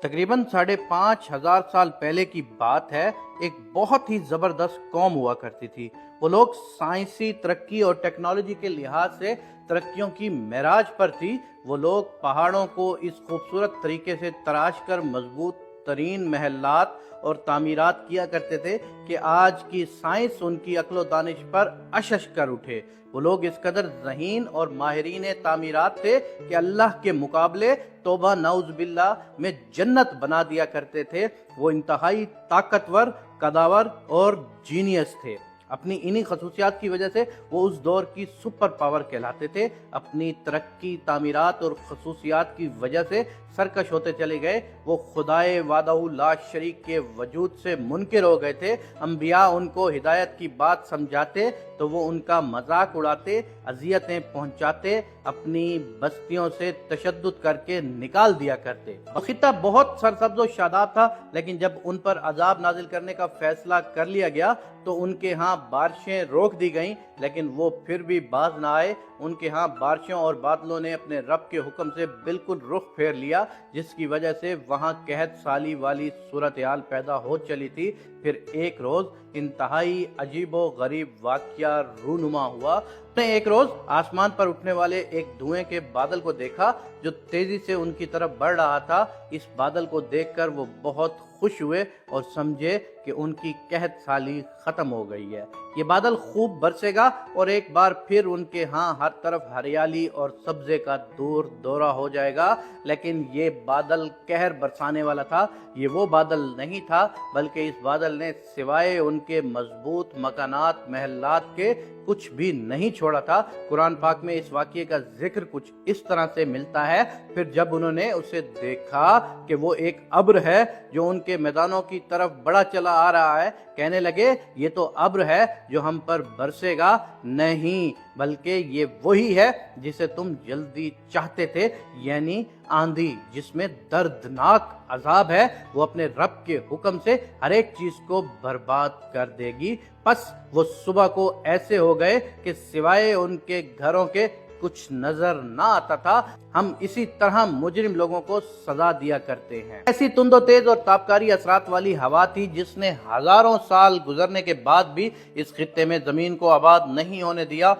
तकरीबन 5,500 साल पहले की बात है। एक बहुत ही ज़बरदस्त कौम हुआ करती थी। वो लोग साइंसी तरक्की और टेक्नोलॉजी के लिहाज से तरक्कियों की मेराज पर थी। वो लोग पहाड़ों को इस खूबसूरत तरीके से तराश कर मजबूत तरीन महलात और तामीरात किया करते थे कि आज की साइंस उनकी अक्ल दानिश पर अशश कर उठे। वो लोग इस कदर ज़हीन और माहिरीन तामीरात थे कि अल्लाह के मुकाबले तौबा नाउज़ बिल्लाह में जन्नत बना दिया करते थे। वो इंतहाई ताकतवर, कदावर और जीनियस थे। अपनी इन्हीं खसूसियात की वजह से वो उस दौर की सुपर पावर कहलाते थे। अपनी तरक्की, तामीरात और खसूसियात की वजह से सरकश होते चले गए। वो खुदाए वादाहु ला शरीक के वजूद से मुनकिर हो गए थे। अंबिया उनको हिदायत की बात समझाते तो वो उनका मजाक उड़ाते, अजियतें पहुंचाते, अपनी बस्तियों से तशद्दुद करके निकाल दिया करते। खित्ता बहुत सरसब्ज और शादाब था, लेकिन जब उन पर अजाब नाजिल करने का फैसला कर लिया गया तो उनके यहाँ बारिशें रोक दी गईं, लेकिन वो फिर भी बाज ना आए। उनके यहाँ बारिशों और बादलों ने अपने रब के हुक्म से बिल्कुल रुख फेर लिया, जिसकी वजह से वहाँ कहत साली वाली सूरत हाल पैदा हो चली थी। फिर एक रोज इंतहाई अजीबो गरीब वाक़या रूनुमा हुआ। उसने एक रोज आसमान पर उठने वाले एक धुएं के बादल को देखा जो तेजी से उनकी तरफ बढ़ रहा था। इस बादल को देखकर वो बहुत खुश हुए और समझे कि उनकी कहत साली खत्म हो गई है। ये बादल खूब बरसेगा और एक बार फिर उनके यहाँ हर तरफ हरियाली और सब्जे का दूर दौरा हो जाएगा। लेकिन ये बादल कहर बरसाने वाला था। ये वो बादल नहीं था, बल्कि इस बादल ने सिवाय उनके मजबूत मकानात महलात के कुछ भी नहीं छोड़ा था। कुरान पाक में इस वाक़ये का जिक्र कुछ इस तरह से मिलता है। फिर जब उन्होंने उसे देखा कि वो एक अब्र है जो उनके मैदानों की तरफ बड़ा चला आ रहा है, कहने लगे ये तो अब्र है जो हम पर बरसेगा, नहीं बल्कि ये वही है जिसे तुम जल्दी चाहते थे, यानी आंधी जिसमें दर्दनाक अजाब है। वो अपने रब के हुक्म से हर एक चीज को बर्बाद कर देगी। बस वो सुबह को ऐसे हो गए कि सिवाय उनके घरों के कुछ नजर ना आता था। हम इसी तरह मुजरिम लोगों को सजा दिया करते हैं। ऐसी तुंदो तेज और ताबकारी असरात वाली हवा थी जिसने हजारों साल गुजरने के बाद भी इस खित्ते में जमीन को आबाद नहीं होने दिया।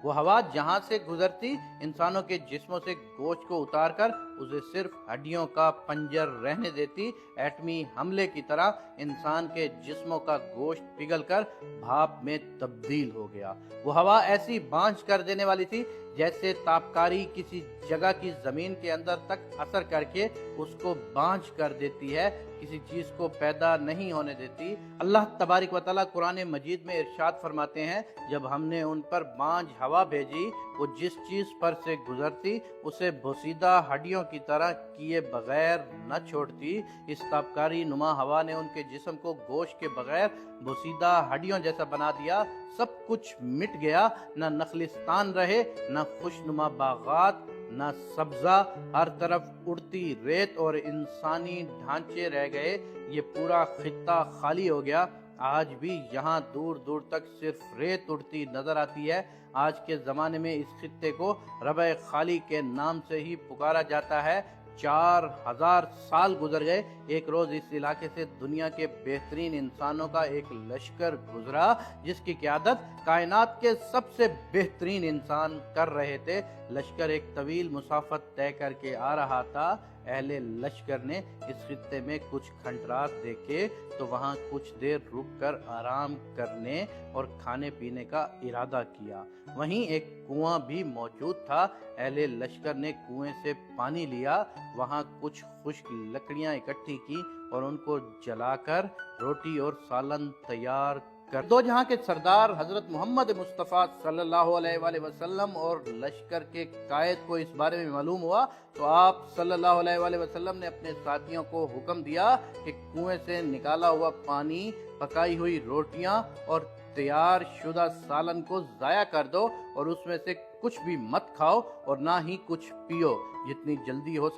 वो हवा जहां से गुजरती इंसानों के जिस्मों से गोश्त को उतारकर उसे सिर्फ हड्डियों का पंजर रहने देती। एटमी हमले की तरह इंसान के जिस्मों का गोश्त पिघलकर भाप में तब्दील हो गया। वो हवा ऐसी बांझ कर देने वाली थी जैसे तापकारी किसी जगह की जमीन के अंदर तक असर करके उसको बांझ कर देती है, किसी चीज को पैदा नहीं होने देती। अल्लाह तबारिक व तआला कुरान मजीद में इरशाद फरमाते हैं, जब हमने उन पर बांझ हवा भेजी, वो जिस चीज पर से गुजरती उसे बोसीदा हड्डियों की तरह किए बगैर न छोड़ती। इस ताबकारी नुमा हवा ने उनके जिस्म को गोश्त के बगैर बोसीदा हड्डियों जैसा बना दिया। सब कुछ मिट गया, न नखलिस्तान रहे, न खुशनुमा बागात, न सब्जा। हर तरफ उड़ती रेत और इंसानी ढांचे रह गए। ये पूरा खित्ता खाली हो गया। आज भी यहाँ दूर दूर तक सिर्फ रेत उड़ती नजर आती है। आज के ज़माने में इस खित्ते को रबे खाली के नाम से ही पुकारा जाता है। 4,000 साल गुजर गए। एक रोज इस इलाके से दुनिया के बेहतरीन इंसानों का एक लश्कर गुजरा जिसकी क़यादत कायनात के सबसे बेहतरीन इंसान कर रहे थे। लश्कर एक तवील मुसाफत तय करके आ रहा था। अहले लश्कर ने इस खित्ते में कुछ खंडरात देखे तो वहां कुछ देर रुककर आराम करने और खाने पीने का इरादा किया। वहीं एक कुआं भी मौजूद था। अहले लश्कर ने कुएं से पानी लिया, वहां कुछ खुश्क लकड़ियां इकट्ठी की और उनको जलाकर रोटी और सालन तैयार कर दो जहां के सरदार हजरत मोहम्मद मुस्तफ़ा सल्लल्लाहु अलैहि वसल्लम और लश्कर के कायद को इस बारे में मालूम हुआ तो आप सल्लल्लाहु अलैहि वसल्लम ने अपने साथियों को हुक्म दिया कि कुएं से निकाला हुआ पानी, पकाई हुई रोटियां और तैयार शुदा सालन को जाया कर दो और उसमें से कुछ भी मत खाओ और ना ही कुछ पियो। जितनी जल्दी हो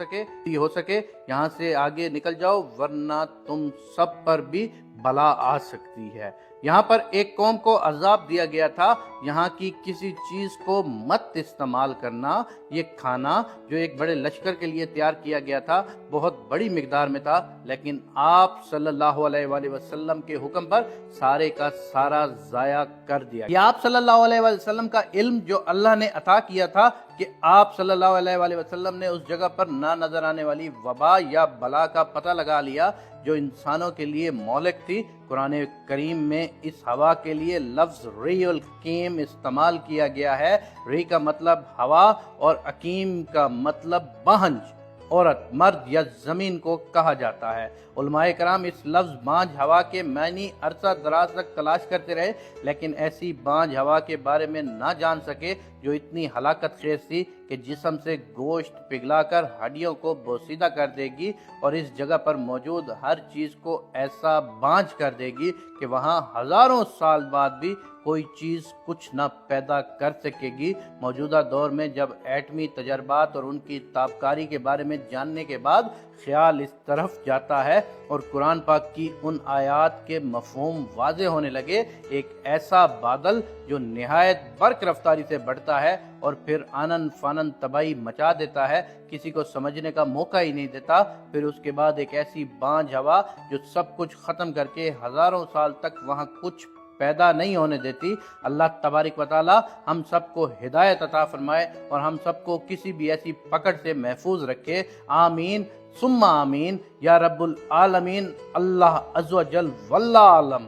सके यहाँ से आगे निकल जाओ, वरना तुम सब पर भी بلا آ سکتی ہے۔ یہاں پر ایک قوم کو عذاب دیا گیا تھا، یہاں کی کسی چیز کو مت استعمال کرنا۔ یہ کھانا جو ایک بڑے لشکر کے لیے تیار کیا گیا تھا بہت بڑی مقدار میں تھا، لیکن آپ صلی اللہ علیہ وآلہ وسلم کے حکم پر سارے کا سارا ضائع کر دیا۔ یہ آپ صلی اللہ علیہ وآلہ وسلم کا علم جو اللہ نے عطا کیا تھا کہ آپ صلی اللہ علیہ وآلہ وسلم نے اس جگہ پر نہ نظر آنے والی وبا یا بلا کا پتہ لگا لیا جو انسانوں کے لیے مہلک تھی۔ قرآن کریم میں اس ہوا کے لیے لفظ ری القیم استعمال کیا گیا ہے۔ ری کا مطلب ہوا اور اقیم کا مطلب بانجھ، عورت، مرد یا زمین کو کہا جاتا ہے۔ علماء کرام اس لفظ بانجھ ہوا کے معنی عرصہ دراز تک تلاش کرتے رہے، لیکن ایسی بانجھ ہوا کے بارے میں نہ جان سکے جو اتنی ہلاکت خیز تھی کہ جسم سے گوشت پگھلا کر ہڈیوں کو بوسیدہ کر دے گی اور اس جگہ پر موجود ہر چیز کو ایسا بانجھ کر دے گی کہ وہاں ہزاروں سال بعد بھی کوئی چیز کچھ نہ پیدا کر سکے گی۔ موجودہ دور میں جب ایٹمی تجربات اور ان کی تابکاری کے بارے میں جاننے کے بعد خیال اس طرف جاتا ہے اور قرآن پاک کی ان آیات کے مفہوم واضح ہونے لگے، ایک ایسا بادل جو نہایت برق رفتاری سے بڑھتا ہے اور پھر آنن فانن تباہی مچا دیتا ہے، کسی کو سمجھنے کا موقع ہی نہیں دیتا، پھر اس کے بعد ایک ایسی بانجھ ہوا جو سب کچھ ختم کر کے ہزاروں سال تک وہاں کچھ پیدا نہیں ہونے دیتی۔ اللہ تبارک و تعالی ہم سب کو ہدایت عطا فرمائے اور ہم سب کو کسی بھی ایسی پکڑ سے محفوظ رکھے۔ آمین ثم آمین یا رب العالمین۔ اللہ عز و جل واللہ عالم۔